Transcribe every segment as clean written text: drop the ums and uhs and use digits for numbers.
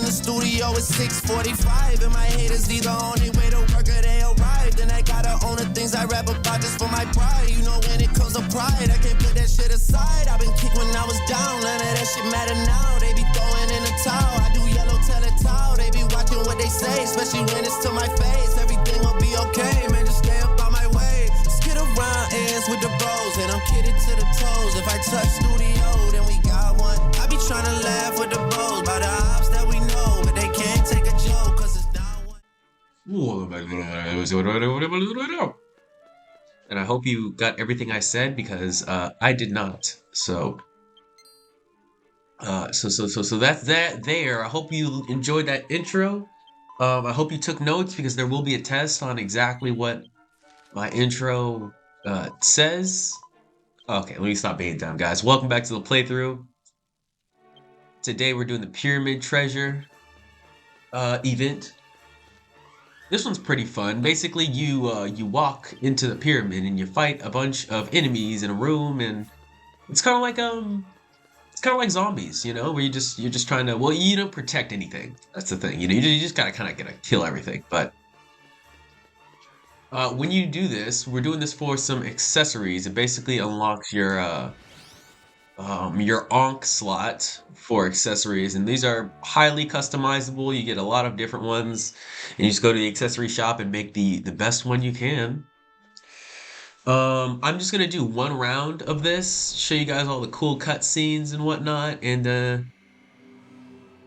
the studio at 6:45. And my haters either on their way to work or they arrived. And I gotta own the things I rap about just for my pride. You know when it comes to pride, I can't put that shit aside. I've been kicked when I was down, none of that shit matter now. They be throwing in the towel, I do yellow tell-a-towel. They be watching what they say, especially when it's to my face. Everything will be okay, man, just stay up on my way. Skid around ends with the bros, and I'm kidded to the toes. If I touch studio, then we got one. I be trying to laugh with the bros by the ops that we know, but they can't take a joke, cause it's down one. And I hope you got everything I said, because I did not. So that's that there. I hope you enjoyed that intro. I hope you took notes, because there will be a test on exactly what my intro says. Okay, let me stop being dumb, guys. Welcome back to the playthrough. Today we're doing the Pyramid Treasure event. This one's pretty fun. Basically, you walk into the pyramid and you fight a bunch of enemies in a room, and it's kind of like zombies, you know, where you're just trying to, well, you don't protect anything. That's the thing, you know, you just gotta kind of gotta kill everything. But when you do this, we're doing this for some accessories. It basically unlocks your Ankh slot for accessories, and these are highly customizable. You get a lot of different ones, and you just go to the accessory shop and make the best one you can. I'm just gonna do one round of this, show you guys all the cool cutscenes and whatnot, and then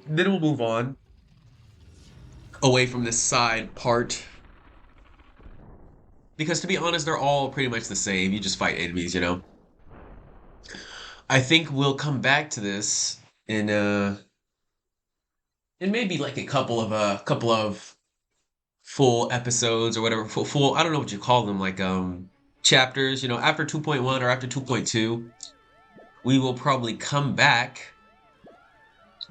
we'll move on away from this side part. Because to be honest, they're all pretty much the same. You just fight enemies, you know. I think we'll come back to this in maybe like a couple of full episodes or whatever. Full I don't know what you call them, like chapters, you know, after 2.1 or after 2.2, we will probably come back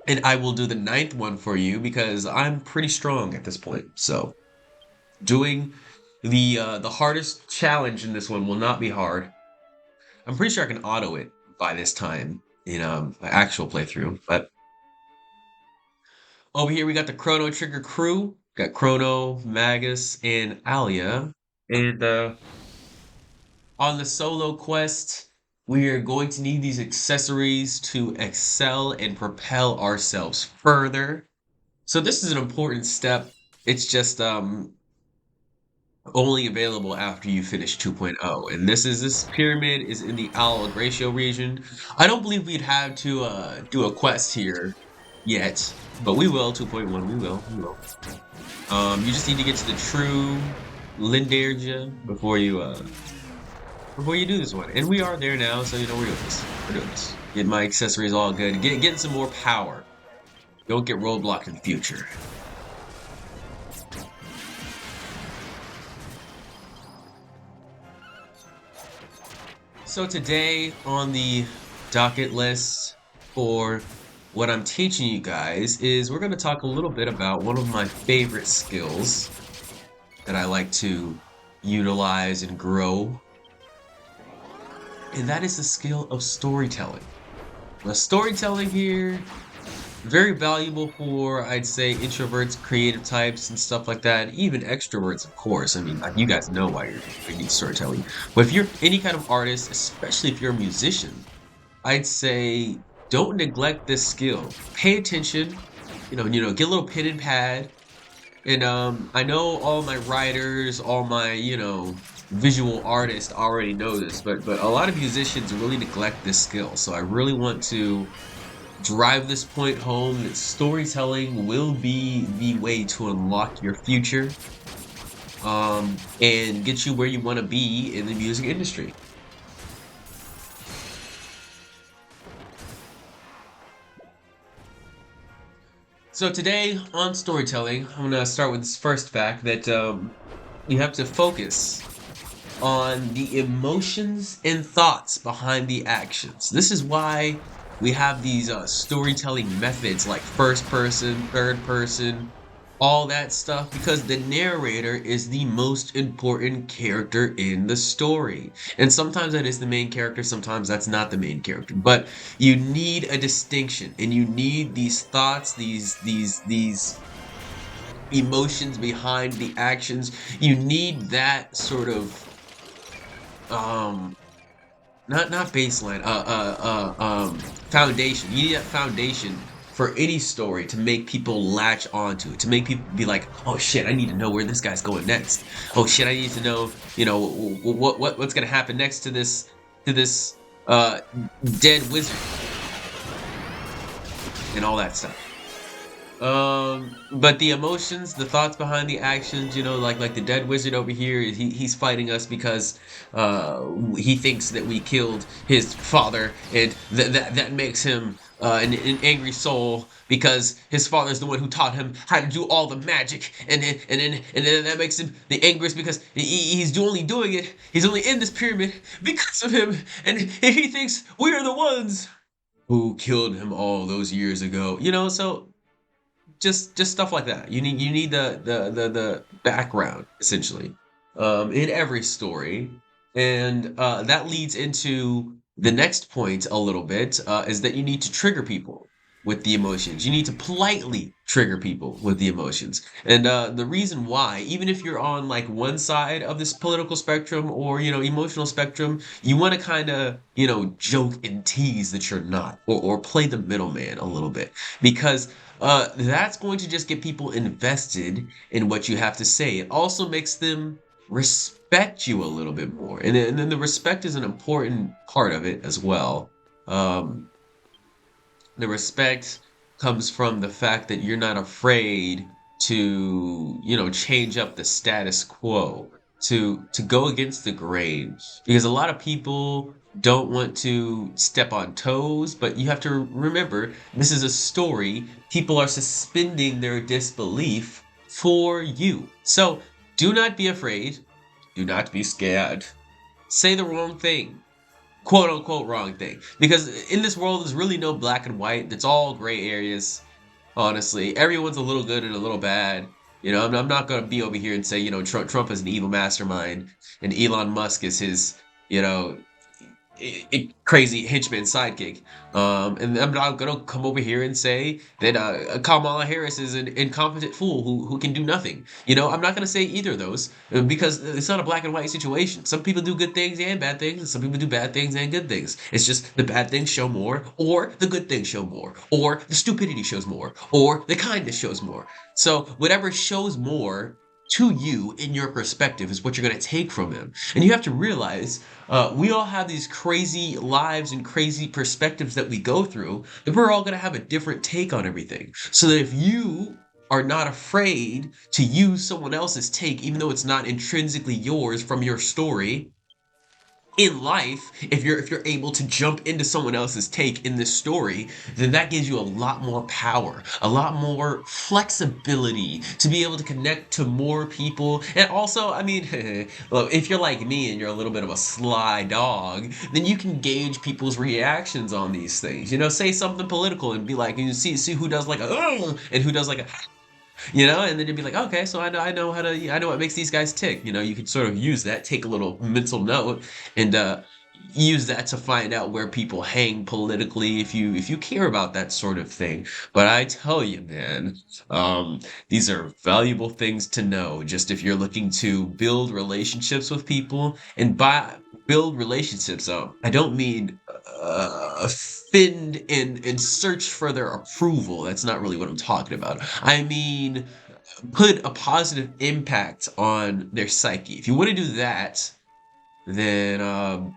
and I will do the 9th one for you, because I'm pretty strong at this point. So doing the hardest challenge in this one will not be hard. I'm pretty sure I can auto it by this time in my actual playthrough. But over here we got the Chrono Trigger crew. Got Chrono, Magus, and Alia. And on the solo quest, we are going to need these accessories to excel and propel ourselves further. So this is an important step. It's just only available after you finish 2.0, and this pyramid is in the Al Agratio region. I don't believe we'd have to do a quest here yet, but we will. 2.1, we will. You just need to get to the true Lindarja before you do this one, and we are there now. So you know we're doing this. Get my accessories all good. Getting some more power. Don't get roadblocked in the future. So today on the docket list for what I'm teaching you guys is we're going to talk a little bit about one of my favorite skills that I like to utilize and grow, and that is the skill of storytelling. Now, storytelling here, very valuable for, I'd say, introverts, creative types, and stuff like that. Even extroverts, of course. I mean, like, you guys know why you need storytelling. But if you're any kind of artist, especially if you're a musician, I'd say don't neglect this skill. Pay attention. You know, get a little pen and pad. And I know all my writers, all my, visual artists already know this, but a lot of musicians really neglect this skill. So I really want to drive this point home that storytelling will be the way to unlock your future and get you where you want to be in the music industry. So today on storytelling, I'm going to start with this first fact that you have to focus on the emotions and thoughts behind the actions. This is why we have these storytelling methods like first person, third person, all that stuff because the narrator is the most important character in the story. And sometimes that is the main character, sometimes that's not the main character. But you need a distinction and you need these thoughts, these emotions behind the actions. You need that sort of um not baseline, foundation. You need that foundation for any story to make people latch onto it, to make people be like, oh shit, I need to know where this guy's going next. Oh shit, I need to know, what's gonna happen next to this uh dead wizard and all that stuff. But the emotions, the thoughts behind the actions, like the dead wizard over here, he's fighting us because he thinks that we killed his father, and that makes him an angry soul because his father's the one who taught him how to do all the magic, and then that makes him the angriest because only doing it, he's only in this pyramid because of him, and he thinks we are the ones who killed him all those years ago. So just stuff like that. You need the background essentially in every story, and that leads into the next point a little bit is that you need to trigger people with the emotions. You need to politely trigger people with the emotions, and the reason why, even if you're on like one side of this political spectrum or emotional spectrum, you want to kind of joke and tease that you're not, or play the middleman a little bit because that's going to just get people invested in what you have to say. It also makes them respect you a little bit more. And then the respect is an important part of it as well. Um, the respect comes from the fact that you're not afraid to change up the status quo, to go against the grain, because a lot of people don't want to step on toes, but you have to remember this is a story. People are suspending their disbelief for you, so do not be afraid, do not be scared, say the wrong thing, quote unquote wrong thing, because in this world there's really no black and white. It's all gray areas. Honestly, everyone's a little good and a little bad. I'm not gonna be over here and say Trump is an evil mastermind and Elon Musk is his you know crazy henchman sidekick. And I'm not gonna come over here and say that Kamala Harris is an incompetent fool who can do nothing. I'm not gonna say either of those because it's not a black and white situation. Some people do good things and bad things, and some people do bad things and good things. It's just the bad things show more, or the good things show more, or the stupidity shows more, or the kindness shows more. So whatever shows more to you in your perspective is what you're going to take from him. And you have to realize we all have these crazy lives and crazy perspectives that we go through, and we're all going to have a different take on everything. So that if you are not afraid to use someone else's take, even though it's not intrinsically yours from your story, in life, if you're able to jump into someone else's take in this story, then that gives you a lot more power, a lot more flexibility to be able to connect to more people. And also, I mean, well, if you're like me and you're a little bit of a sly dog, then you can gauge people's reactions on these things. Say something political and be like, you see who does like a and who does like a and then you'd be like, okay, so I know I know what makes these guys tick. You could sort of use that, take a little mental note, and use that to find out where people hang politically if you care about that sort of thing. But I tell you, man, these are valuable things to know. Just if you're looking to build relationships with people, and by build relationships, I don't mean offend and search for their approval. That's not really what I'm talking about. I mean, put a positive impact on their psyche. If you want to do that, then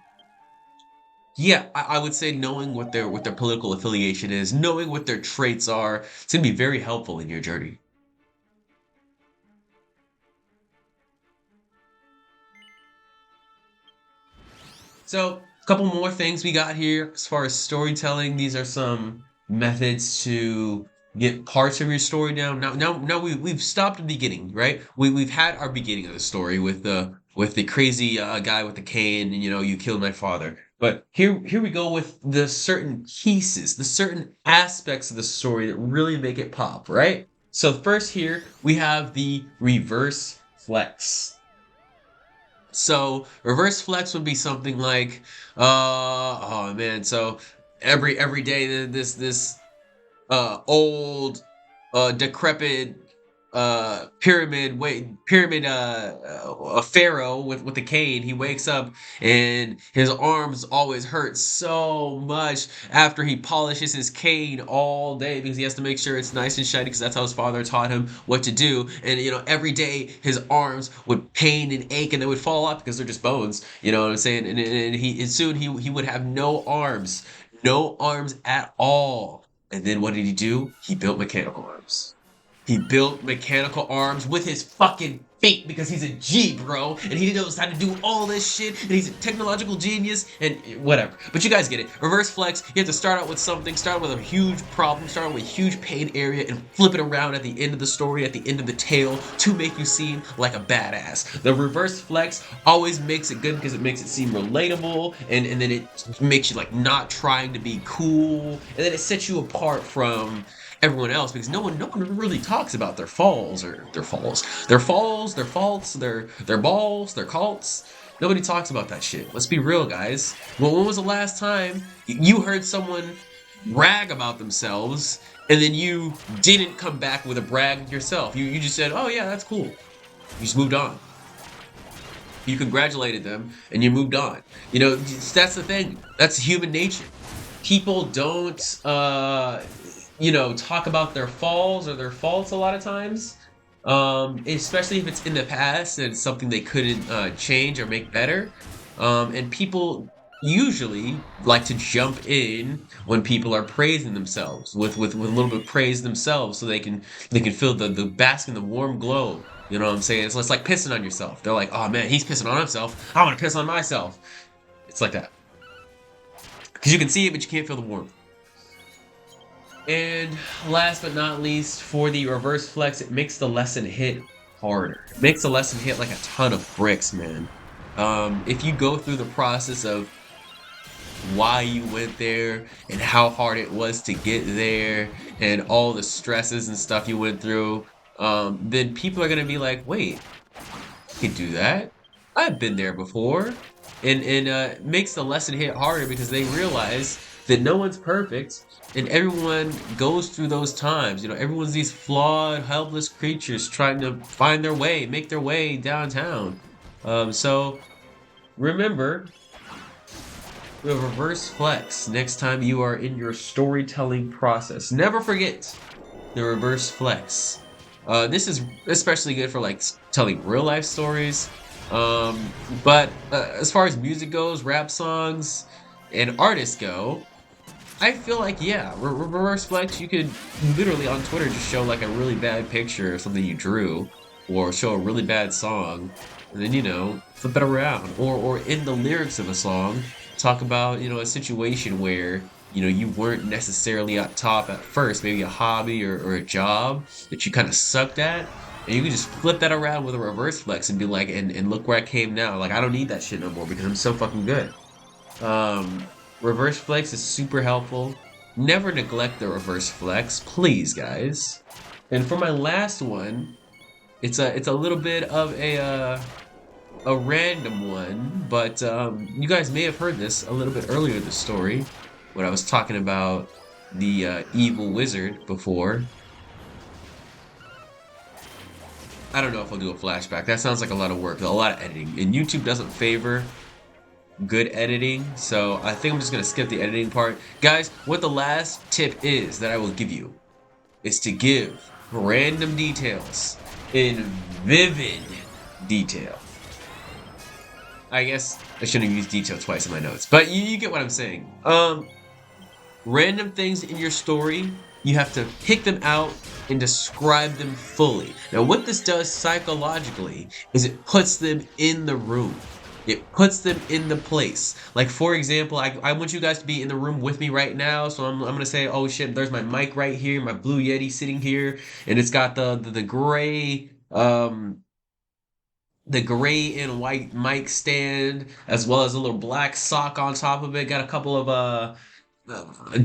yeah, I would say knowing what their political affiliation is, knowing what their traits are, it's gonna be very helpful in your journey. So, a couple more things we got here as far as storytelling. These are some methods to get parts of your story down. Now we've stopped at the beginning, right? We've had our beginning of the story with the crazy guy with the cane, and you killed my father. But here we go with the certain pieces, the certain aspects of the story that really make it pop, right? So first here we have the reverse flex. So reverse flex would be something like, oh man, so every day this old decrepit pyramid a pharaoh with a cane. He wakes up and his arms always hurt so much after he polishes his cane all day because he has to make sure it's nice and shiny because that's how his father taught him what to do. And every day his arms would pain and ache and they would fall off because they're just bones. You know what I'm saying? And soon he would have no arms at all. And then what did he do? He built mechanical arms. He built mechanical arms with his fucking feet because he's a G, bro. And he knows how to do all this shit. And he's a technological genius and whatever. But you guys get it. Reverse flex, you have to start out with something, start with a huge problem, start out with a huge pain area, and flip it around at the end of the story, at the end of the tale, to make you seem like a badass. The reverse flex always makes it good because it makes it seem relatable, and then it makes you like not trying to be cool, and then it sets you apart from everyone else because no one really talks about their falls or their faults, their balls, their cults. Nobody talks about that shit. Let's be real, guys. Well, when was the last time you heard someone brag about themselves and then you didn't come back with a brag yourself? You just said, "Oh yeah, that's cool." You just moved on. You congratulated them and you moved on. That's the thing. That's human nature. People don't talk about their falls or their faults a lot of times, especially if it's in the past and it's something they couldn't change or make better. And people usually like to jump in when people are praising themselves with a little bit of praise themselves so they can feel the bask in the warm glow. You know what I'm saying? It's like pissing on yourself. They're like, oh man, he's pissing on himself. I want to piss on myself. It's like that. Because you can see it, but you can't feel the warmth. And last but not least, for the reverse flex, it makes the lesson hit harder. It makes the lesson hit like a ton of bricks, man. If you go through the process of why you went there and how hard it was to get there and all the stresses and stuff you went through, then people are gonna be like, wait, I could do that. I've been there before. And makes the lesson hit harder because they realize that no one's perfect and everyone goes through those times. Everyone's these flawed, helpless creatures trying to find their way, make their way downtown. So remember the reverse flex next time you are in your storytelling process. Never forget the reverse flex. This is especially good for like telling real life stories. But as far as music goes, rap songs and artists go, I feel like yeah, reverse flex. You could literally on Twitter just show like a really bad picture of something you drew, or show a really bad song, and then flip it around, or in the lyrics of a song, talk about a situation where you weren't necessarily at top at first, maybe a hobby or a job that you kind of sucked at. And you can just flip that around with a reverse flex and be like, and look where I came now. Like, I don't need that shit no more because I'm so fucking good. Um, Reverse flex is super helpful. Never neglect the reverse flex, please, guys. And for my last one, it's a little bit of a random one, but you guys may have heard this a little bit earlier in the story when I was talking about the evil wizard before. I don't know if I'll do a flashback. That sounds like a lot of work, a lot of editing. And YouTube doesn't favor good editing, so I think I'm just gonna skip the editing part. Guys, what the last tip is that I will give you is to give random details in vivid detail. I guess I shouldn't have used detail twice in my notes, but you get what I'm saying. Random things in your story, you have to pick them out and describe them fully. Now, what this does psychologically is it puts them in the room. It puts them in the place. Like, for example, I want you guys to be in the room with me right now. So I'm going to say, oh shit, there's my mic right here, my Blue Yeti sitting here. And it's got the gray and white mic stand, as well as a little black sock on top of it. Got a couple of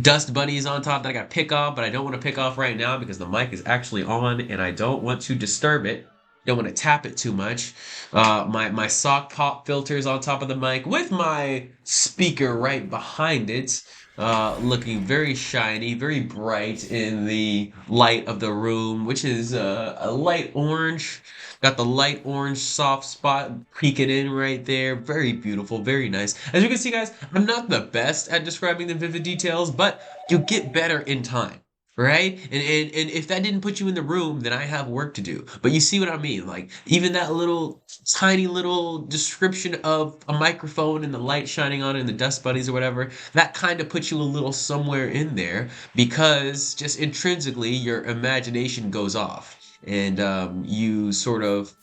dust bunnies on top that I got to pick off, but I don't want to pick off right now because the mic is actually on and I don't want to disturb it. Don't want to tap it too much. My sock pop filters on top of the mic with my speaker right behind it, looking very shiny, very bright in the light of the room, which is a light orange. Got the light orange soft spot peeking in right there. Very beautiful, very nice. As you can see, guys, I'm not the best at describing the vivid details, but you get better in time. Right? And if that didn't put you in the room, then I have work to do. But you see what I mean? Like, even that little tiny little description of a microphone and the light shining on it and the dust bunnies or whatever, that kind of puts you a little somewhere in there because just intrinsically your imagination goes off and you sort of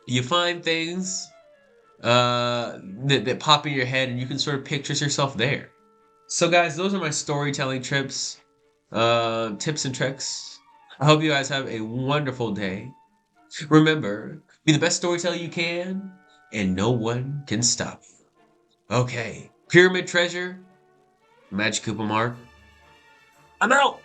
you find things that pop in your head and you can sort of picture yourself there. So guys, those are my storytelling tips and tricks. I hope you guys have a wonderful day. Remember, be the best storyteller you can, and no one can stop you. Okay, Pyramid Treasure, Magic Koopa Mark, I'm out!